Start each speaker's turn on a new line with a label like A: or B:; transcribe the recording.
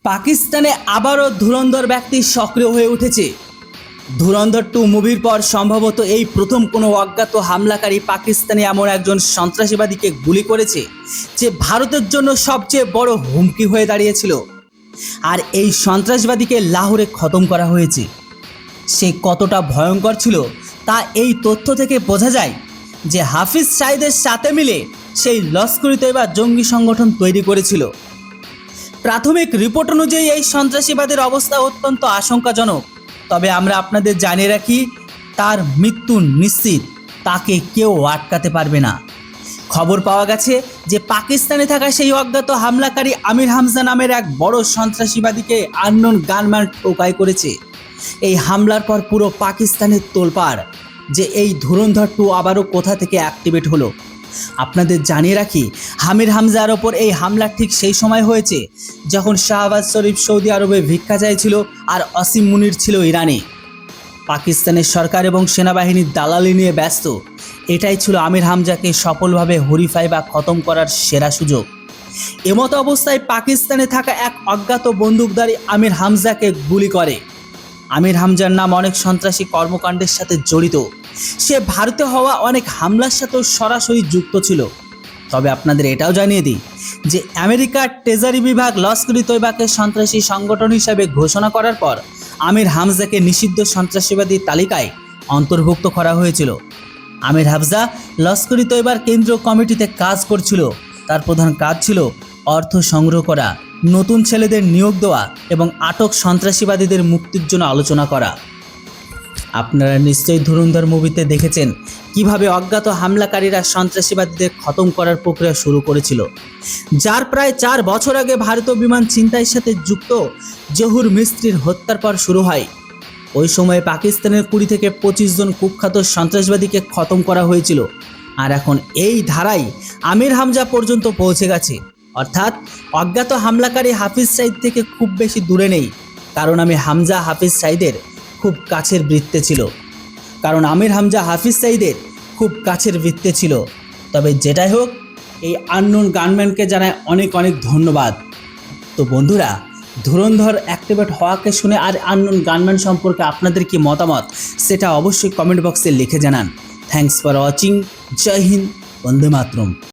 A: পাকিস্তানে আবারও ধুরন্ধর ব্যক্তি সক্রিয় হয়ে উঠেছে। ধুরন্ধর 2 মুভির পর সম্ভবত এই প্রথম কোনো অজ্ঞাত হামলাকারী পাকিস্তানে এমন একজন সন্ত্রাসবাদীকে গুলি করেছে যে ভারতের জন্য সবচেয়ে বড় হুমকি হয়ে দাঁড়িয়েছিল। আর এই সন্ত্রাসবাদীকে লাহোরে খতম করা হয়েছে। সে কতটা ভয়ঙ্কর ছিল তা এই তথ্য থেকে বোঝা যায় যে হাফিজ সাঈদের সাথে মিলে সেই লস্কর ই তৈবা জঙ্গি সংগঠন তৈরি করেছিল। প্রাথমিক রিপোর্ট অনুযায়ী এই সন্ত্রাসীবাদের অবস্থা অত্যন্ত আশঙ্কাজনক। তবে আমরা আপনাদের জানিয়ে রাখি, তার মৃত্যু নিশ্চিত, তাকে কেউ আটকাতে পারবে না। খবর পাওয়া গেছে যে পাকিস্তানে থাকা সেই অজ্ঞাত হামলাকারী আমির হামজা নামের এক বড় সন্ত্রাসীবাদীকে আননোন গানম্যান টোকাই করেছে। এই হামলার পর পুরো পাকিস্তানের তোলপাড় যে এই ধুরন্ধর 2 আবারও কোথা থেকে অ্যাক্টিভেট হলো। আপনাদের জানিয়ে রাখি, আমির হামজার ওপর এই হামলা ঠিক সেই সময় হয়েছে যখন শাহবাজ শরীফ সৌদি আরবে ভিক্ষা চাইছিল আর অসীম মুনির ছিল ইরানে। পাকিস্তানের সরকার এবং সেনাবাহিনীর দালালি নিয়ে ব্যস্ত। এটাই ছিল আমির হামজাকে সফলভাবে হরিফাই বা খতম করার সেরা সুযোগ। এমতো অবস্থায় পাকিস্তানে থাকা এক অজ্ঞাত বন্দুকধারী আমির হামজাকে গুলি করে। আমির হামজার নাম অনেক সন্ত্রাসী কর্মকাণ্ডের সাথে জড়িত। সে ভারতে হওয়া অনেক হামলার সাথেও সরাসরি যুক্ত ছিল। তবে আপনাদের এটাও জানিয়ে দিই যে আমেরিকার ট্রেজারি বিভাগ লস্কর ই তৈবাকে সন্ত্রাসী সংগঠন হিসাবে ঘোষণা করার পর আমির হামজাকে নিষিদ্ধ সন্ত্রাসবাদীর তালিকায় অন্তর্ভুক্ত করা হয়েছিল। আমির হামজা লস্কর ই তৈবার কেন্দ্রীয় কমিটিতে কাজ করছিল। তার প্রধান কাজ ছিল অর্থ সংগ্রহ করা, নতুন ছেলেদের নিয়োগ দেওয়া এবং আটক সন্ত্রাসীবাদীদের মুক্তির জন্য আলোচনা করা। আপনারা নিশ্চয়ই ধুরন্ধর মুভিতে দেখেছেন কিভাবে অজ্ঞাত হামলাকারীরা সন্ত্রাসীবাদীদের খতম করার প্রক্রিয়া শুরু করেছিল, যার প্রায় 4 বছর আগে ভারতীয় বিমান ছিনতাইয়ের সাথে যুক্ত জহুর মিস্ত্রির হত্যার পর শুরু হয়। ওই সময়ে পাকিস্তানের 20 থেকে 25 জন কুখ্যাত সন্ত্রাসবাদীকে খতম করা হয়েছিল। আর এখন এই ধারাই আমির হামজা পর্যন্ত পৌঁছে গেছে। অর্থাৎ অজ্ঞাত হামলাকারী হাফিজ সাঈদ থেকে খুব বেশি দূরে নেই, কারণ আমির হামজা হাফিজ সাঈদের খুব কাছের বৃত্তে ছিল। তবে যেটাই হোক, এই আননোন গানম্যানকে জানায় অনেক অনেক ধন্যবাদ। তো বন্ধুরা, ধুরন্ধর অ্যাক্টিভেট হওয়াকে শুনে আর আননোন গানম্যান সম্পর্কে আপনাদের কি মতামত সেটা অবশ্যই কমেন্ট বক্সে লিখে জানান। Thanks for watching. Jai Hind, Vande Mataram.